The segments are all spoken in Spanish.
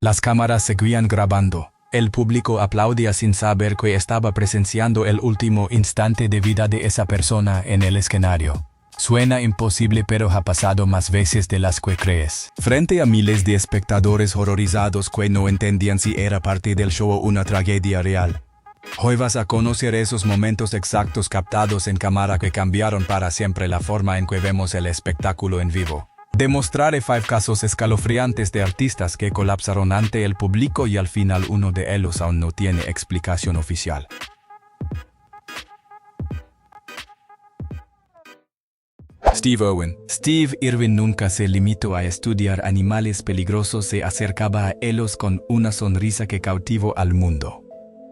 Las cámaras seguían grabando. El público aplaudía sin saber que estaba presenciando el último instante de vida de esa persona en el escenario. Suena imposible, pero ha pasado más veces de las que crees. Frente a miles de espectadores horrorizados que no entendían si era parte del show o una tragedia real. Hoy vas a conocer esos momentos exactos captados en cámara que cambiaron para siempre la forma en que vemos el espectáculo en vivo. Demostraré 5 casos escalofriantes de artistas que colapsaron ante el público y al final uno de ellos aún no tiene explicación oficial. Steve Irwin. Steve Irwin nunca se limitó a estudiar animales peligrosos, se acercaba a ellos con una sonrisa que cautivó al mundo.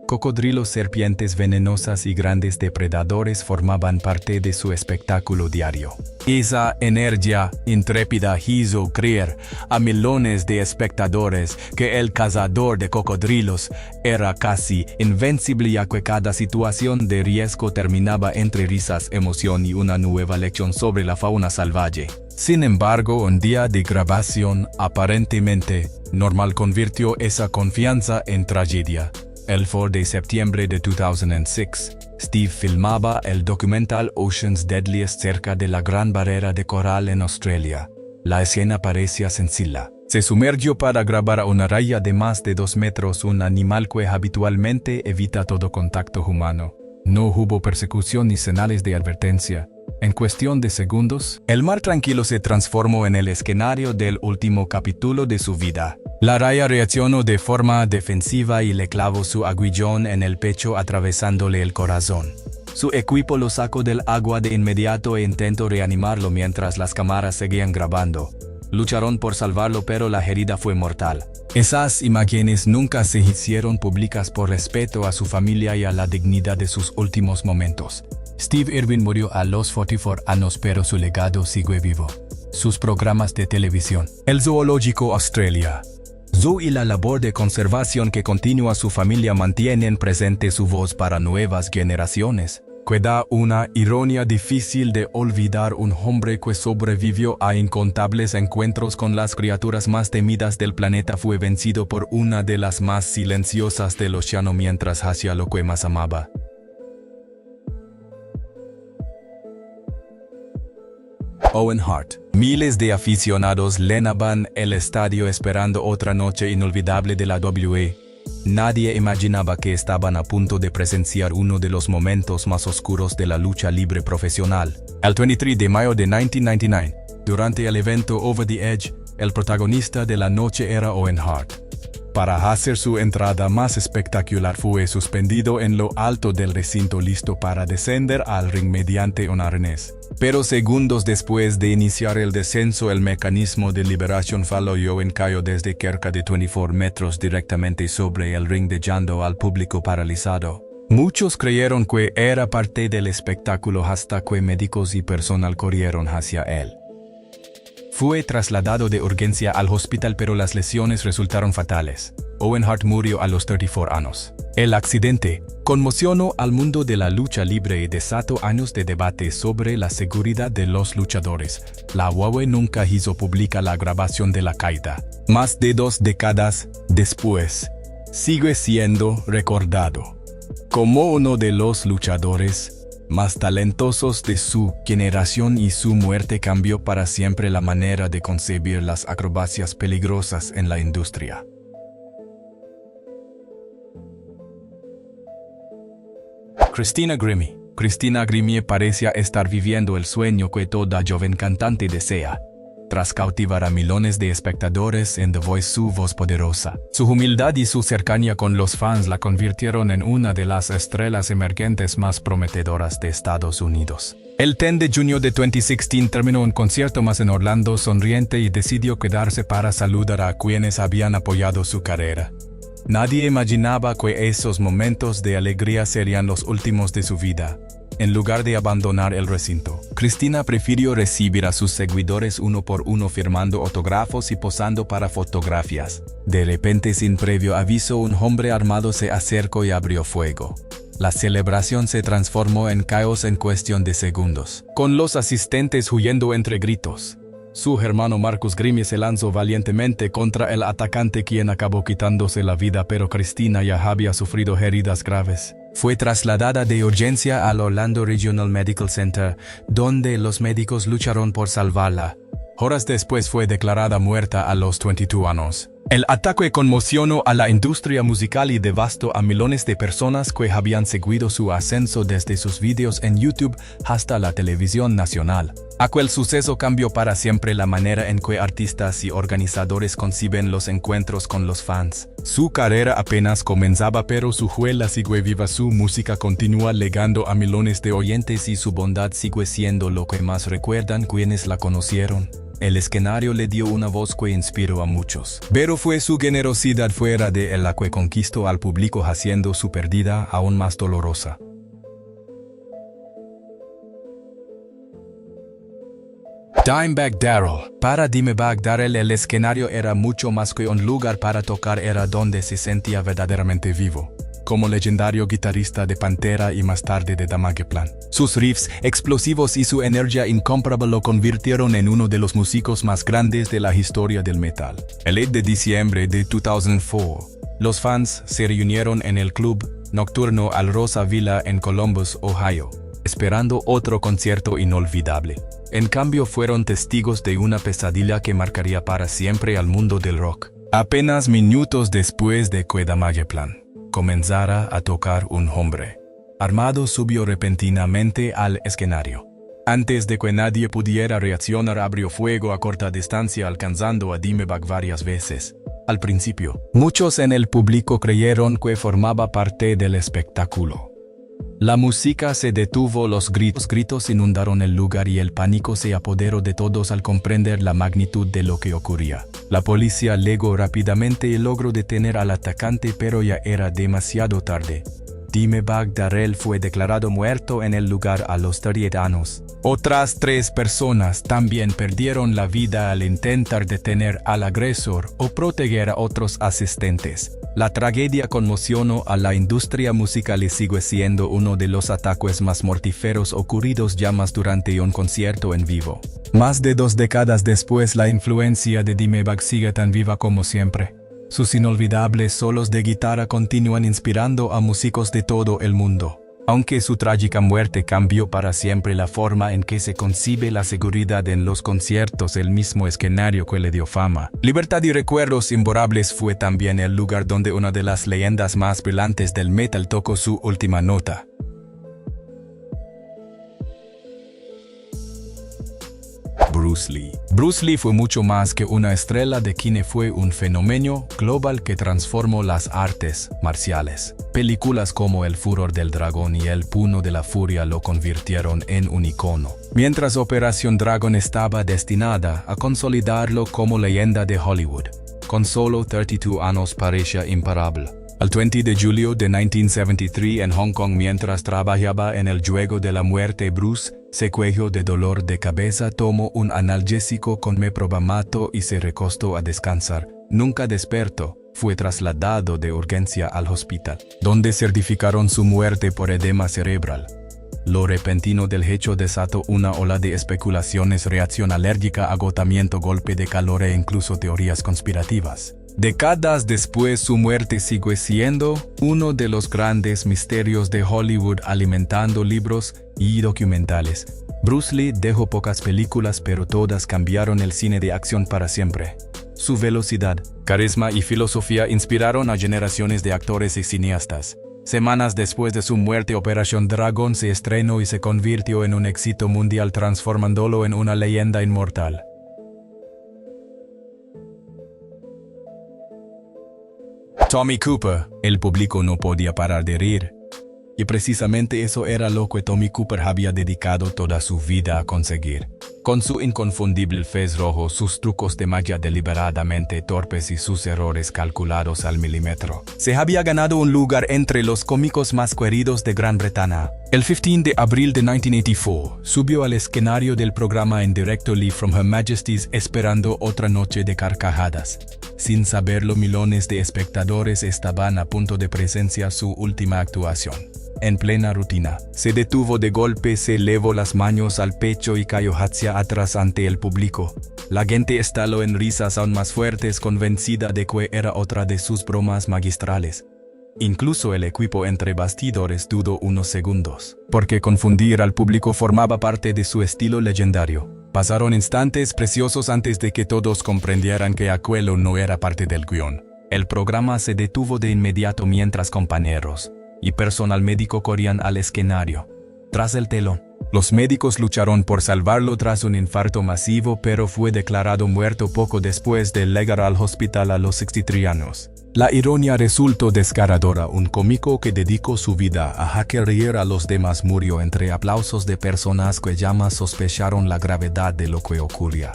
Cocodrilos, serpientes venenosas y grandes depredadores formaban parte de su espectáculo diario. Esa energía intrépida hizo creer a millones de espectadores que el cazador de cocodrilos era casi invencible, ya que cada situación de riesgo terminaba entre risas, emoción y una nueva lección sobre la fauna salvaje. Sin embargo, un día de grabación aparentemente normal convirtió esa confianza en tragedia. El 4 de septiembre de 2006, Steve filmaba el documental Ocean's Deadliest cerca de la Gran Barrera de Coral en Australia. La escena parecía sencilla. Se sumergió para grabar a una raya de más de 2 metros, un animal que habitualmente evita todo contacto humano. No hubo persecución ni señales de advertencia. En cuestión de segundos, el mar tranquilo se transformó en el escenario del último capítulo de su vida. La raya reaccionó de forma defensiva y le clavó su aguijón en el pecho, atravesándole el corazón. Su equipo lo sacó del agua de inmediato e intentó reanimarlo mientras las cámaras seguían grabando. Lucharon por salvarlo, pero la herida fue mortal. Esas imágenes nunca se hicieron públicas por respeto a su familia y a la dignidad de sus últimos momentos. Steve Irwin murió a los 44 años, pero su legado sigue vivo. Sus programas de televisión, el Zoológico Australia Zoo y la labor de conservación que continúa su familia mantienen presente su voz para nuevas generaciones. Queda una ironía difícil de olvidar: un hombre que sobrevivió a incontables encuentros con las criaturas más temidas del planeta fue vencido por una de las más silenciosas del océano mientras hacía lo que más amaba. Owen Hart. Miles de aficionados llenaban el estadio esperando otra noche inolvidable de la WWE. Nadie imaginaba que estaban a punto de presenciar uno de los momentos más oscuros de la lucha libre profesional. El 23 de mayo de 1999, durante el evento Over the Edge, el protagonista de la noche era Owen Hart. Para hacer su entrada más espectacular, fue suspendido en lo alto del recinto, listo para descender al ring mediante un arnés. Pero segundos después de iniciar el descenso, el mecanismo de liberación falló y Owen cayó desde cerca de 24 metros directamente sobre el ring, dejando al público paralizado. Muchos creyeron que era parte del espectáculo hasta que médicos y personal corrieron hacia él. Fue trasladado de urgencia al hospital, pero las lesiones resultaron fatales. Owen Hart murió a los 34 años. El accidente conmocionó al mundo de la lucha libre y desató años de debate sobre la seguridad de los luchadores. La WWE nunca hizo pública la grabación de la caída. Más de 2 décadas después, sigue siendo recordado como uno de los luchadores más talentosos de su generación, y su muerte cambió para siempre la manera de concebir las acrobacias peligrosas en la industria. Christina Grimmie. Christina Grimmie parecía estar viviendo el sueño que toda joven cantante desea. Tras cautivar a millones de espectadores en The Voice, su voz poderosa, su humildad y su cercanía con los fans la convirtieron en una de las estrellas emergentes más prometedoras de Estados Unidos. El 10 de junio de 2016 terminó un concierto más en Orlando sonriente y decidió quedarse para saludar a quienes habían apoyado su carrera. Nadie imaginaba que esos momentos de alegría serían los últimos de su vida. En lugar de abandonar el recinto, Christina prefirió recibir a sus seguidores uno por uno, firmando autógrafos y posando para fotografías. De repente, sin previo aviso, un hombre armado se acercó y abrió fuego. La celebración se transformó en caos en cuestión de segundos, con los asistentes huyendo entre gritos. Su hermano Marcus Grimi se lanzó valientemente contra el atacante, quien acabó quitándose la vida, pero Cristina ya había sufrido heridas graves. Fue trasladada de urgencia al Orlando Regional Medical Center, donde los médicos lucharon por salvarla. Horas después fue declarada muerta a los 22 años. El ataque conmocionó a la industria musical y devastó a millones de personas que habían seguido su ascenso desde sus videos en YouTube hasta la televisión nacional. Aquel suceso cambió para siempre la manera en que artistas y organizadores conciben los encuentros con los fans. Su carrera apenas comenzaba, pero su juela sigue viva, su música continúa legando a millones de oyentes y su bondad sigue siendo lo que más recuerdan quienes la conocieron. El escenario le dio una voz que inspiró a muchos. Pero fue su generosidad fuera de él la que conquistó al público, haciendo su pérdida aún más dolorosa. Dimebag Darrell. Para Dimebag Darrell el escenario era mucho más que un lugar para tocar, era donde se sentía verdaderamente vivo. Como legendario guitarrista de Pantera y más tarde de Damageplan, sus riffs explosivos y su energía incomparable lo convirtieron en uno de los músicos más grandes de la historia del metal. El 8 de diciembre de 2004, los fans se reunieron en el club nocturno Al Rosa Villa en Columbus, Ohio, esperando otro concierto inolvidable. En cambio, fueron testigos de una pesadilla que marcaría para siempre al mundo del rock. Apenas minutos después de que Damageplan comenzara a tocar, un hombre armado subió repentinamente al escenario. Antes de que nadie pudiera reaccionar, abrió fuego a corta distancia, alcanzando a Dimebag varias veces. Al principio, muchos en el público creyeron que formaba parte del espectáculo. La música se detuvo, los gritos inundaron el lugar y el pánico se apoderó de todos al comprender la magnitud de lo que ocurría. La policía llegó rápidamente y logró detener al atacante, pero ya era demasiado tarde. Dimebag Darrell fue declarado muerto en el lugar a los 30 años. Otras 3 personas también perdieron la vida al intentar detener al agresor o proteger a otros asistentes. La tragedia conmocionó a la industria musical y sigue siendo uno de los ataques más mortíferos ocurridos jamás durante un concierto en vivo. Más de 2 décadas después, la influencia de Dimebag sigue tan viva como siempre. Sus inolvidables solos de guitarra continúan inspirando a músicos de todo el mundo. Aunque su trágica muerte cambió para siempre la forma en que se concibe la seguridad en los conciertos, el mismo escenario que le dio fama, libertad y recuerdos imborrables, fue también el lugar donde una de las leyendas más brillantes del metal tocó su última nota. Bruce Lee. Bruce Lee fue mucho más que una estrella de cine, fue un fenómeno global que transformó las artes marciales. Películas como El Furor del Dragón y El Puño de la Furia lo convirtieron en un icono, mientras Operación Dragon estaba destinada a consolidarlo como leyenda de Hollywood. Con solo 32 años parecía imparable. El 20 de julio de 1973 en Hong Kong, mientras trabajaba en el juego de la muerte, Bruce se quejó de dolor de cabeza, tomó un analgésico con meprobamato y se recostó a descansar. Nunca despertó. Fue trasladado de urgencia al hospital, donde certificaron su muerte por edema cerebral. Lo repentino del hecho desató una ola de especulaciones, reacción alérgica, agotamiento, golpe de calor e incluso teorías conspirativas. Décadas después, su muerte sigue siendo uno de los grandes misterios de Hollywood, alimentando libros y documentales. Bruce Lee dejó pocas películas, pero todas cambiaron el cine de acción para siempre. Su velocidad, carisma y filosofía inspiraron a generaciones de actores y cineastas. Semanas después de su muerte, Operación Dragon se estrenó y se convirtió en un éxito mundial, transformándolo en una leyenda inmortal. Tommy Cooper. El público no podía parar de reír. Y precisamente eso era lo que Tommy Cooper había dedicado toda su vida a conseguir. Con su inconfundible fez rojo, sus trucos de magia deliberadamente torpes y sus errores calculados al milímetro, se había ganado un lugar entre los cómicos más queridos de Gran Bretaña. El 15 de abril de 1984, subió al escenario del programa en directo Live from Her Majesty's, esperando otra noche de carcajadas. Sin saberlo, millones de espectadores estaban a punto de presenciar su última actuación. en plena rutina. Se detuvo de golpe, se elevó las manos al pecho y cayó hacia atrás ante el público. La gente estalló en risas aún más fuertes, convencida de que era otra de sus bromas magistrales. Incluso el equipo entre bastidores dudó unos segundos, porque confundir al público formaba parte de su estilo legendario. Pasaron instantes preciosos antes de que todos comprendieran que aquello no era parte del guión. El programa se detuvo de inmediato mientras compañeros y personal médico corrían al escenario. Tras el telón, los médicos lucharon por salvarlo tras un infarto masivo, pero fue declarado muerto poco después de llegar al hospital a los 63 años. La ironía resultó desgarradora. Un cómico que dedicó su vida a hacer reír a los demás murió entre aplausos de personas que jamás sospecharon la gravedad de lo que ocurría.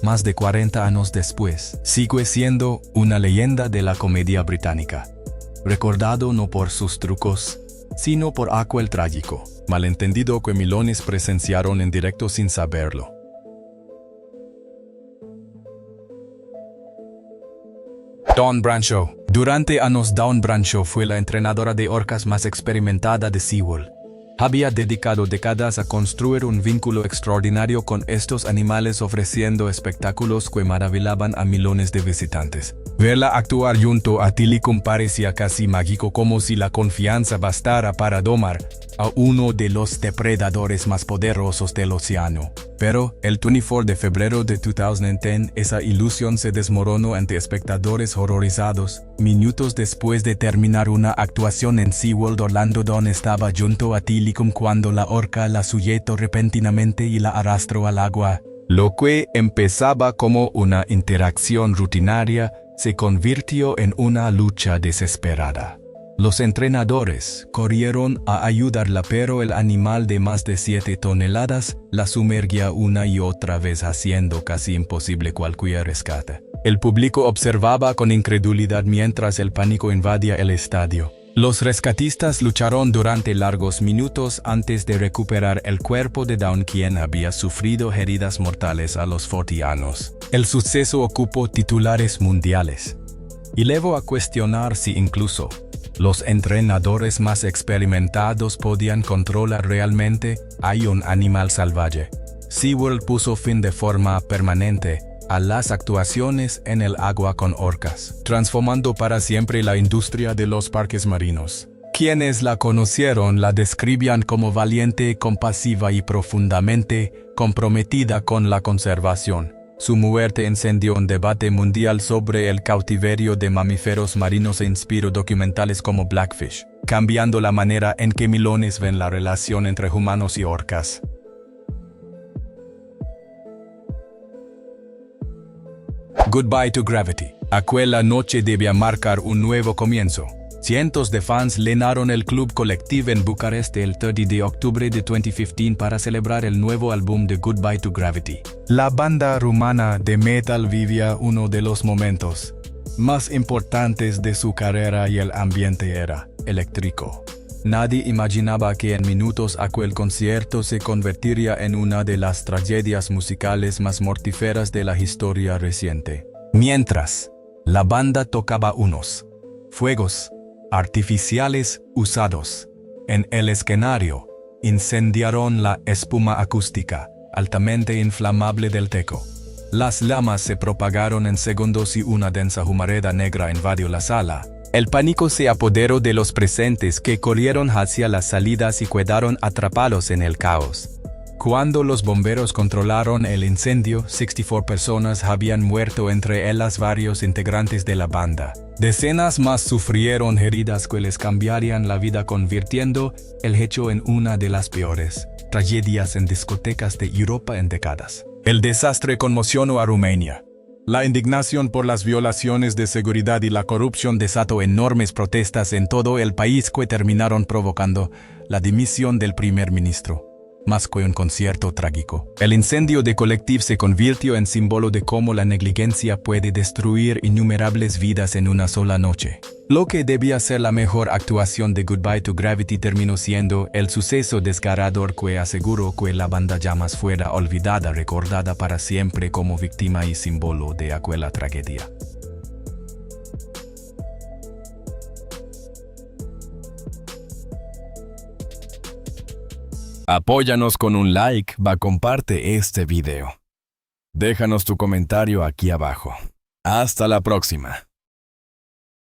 Más de 40 años después, sigue siendo una leyenda de la comedia británica. Recordado no por sus trucos, sino por aquel trágico malentendido que millones presenciaron en directo sin saberlo. Dawn Brancheau. Durante años Dawn Brancheau fue la entrenadora de orcas más experimentada de SeaWorld. Había dedicado décadas a construir un vínculo extraordinario con estos animales, ofreciendo espectáculos que maravillaban a millones de visitantes. Verla actuar junto a Tilikum parecía casi mágico, como si la confianza bastara para domar a uno de los depredadores más poderosos del océano. Pero, el 24 de febrero de 2010, esa ilusión se desmoronó ante espectadores horrorizados. Minutos después de terminar una actuación en SeaWorld Orlando, Dawn estaba junto a Tilikum cuando la orca la sujetó repentinamente y la arrastró al agua. Lo que empezaba como una interacción rutinaria se convirtió en una lucha desesperada. Los entrenadores corrieron a ayudarla, pero el animal de más de 7 toneladas la sumergía una y otra vez, haciendo casi imposible cualquier rescate. El público observaba con incredulidad mientras el pánico invadía el estadio. Los rescatistas lucharon durante largos minutos antes de recuperar el cuerpo de Dawn, quien había sufrido heridas mortales a los 40 años. El suceso ocupó titulares mundiales y llevó a cuestionar si incluso los entrenadores más experimentados podían controlar realmente a un animal salvaje. SeaWorld puso fin de forma permanente a las actuaciones en el agua con orcas, transformando para siempre la industria de los parques marinos. Quienes la conocieron la describían como valiente, compasiva y profundamente comprometida con la conservación. Su muerte encendió un debate mundial sobre el cautiverio de mamíferos marinos e inspiró documentales como Blackfish, cambiando la manera en que millones ven la relación entre humanos y orcas. Goodbye to Gravity. Aquella noche debía marcar un nuevo comienzo. Cientos de fans llenaron el Club Collective en Bucarest el 30 de octubre de 2015 para celebrar el nuevo álbum de Goodbye to Gravity. La banda rumana de metal vivía uno de los momentos más importantes de su carrera y el ambiente era eléctrico. Nadie imaginaba que en minutos aquel concierto se convertiría en una de las tragedias musicales más mortíferas de la historia reciente. Mientras la banda tocaba, unos fuegos artificiales usados en el escenario incendiaron la espuma acústica altamente inflamable del techo. Las llamas se propagaron en segundos y una densa humareda negra invadió la sala. El pánico se apoderó de los presentes, que corrieron hacia las salidas y quedaron atrapados en el caos. Cuando los bomberos controlaron el incendio, 64 personas habían muerto, entre ellas varios integrantes de la banda. Decenas más sufrieron heridas que les cambiarían la vida, convirtiendo el hecho en una de las peores tragedias en discotecas de Europa en décadas. El desastre conmocionó a Rumania. La indignación por las violaciones de seguridad y la corrupción desató enormes protestas en todo el país, que terminaron provocando la dimisión del primer ministro. Más que un concierto trágico, el incendio de Collective se convirtió en símbolo de cómo la negligencia puede destruir innumerables vidas en una sola noche. Lo que debía ser la mejor actuación de Goodbye to Gravity terminó siendo el suceso desgarrador que aseguró que la banda jamás fuera olvidada, recordada para siempre como víctima y símbolo de aquella tragedia. Apóyanos con un like, comparte este video. Déjanos tu comentario aquí abajo. Hasta la próxima.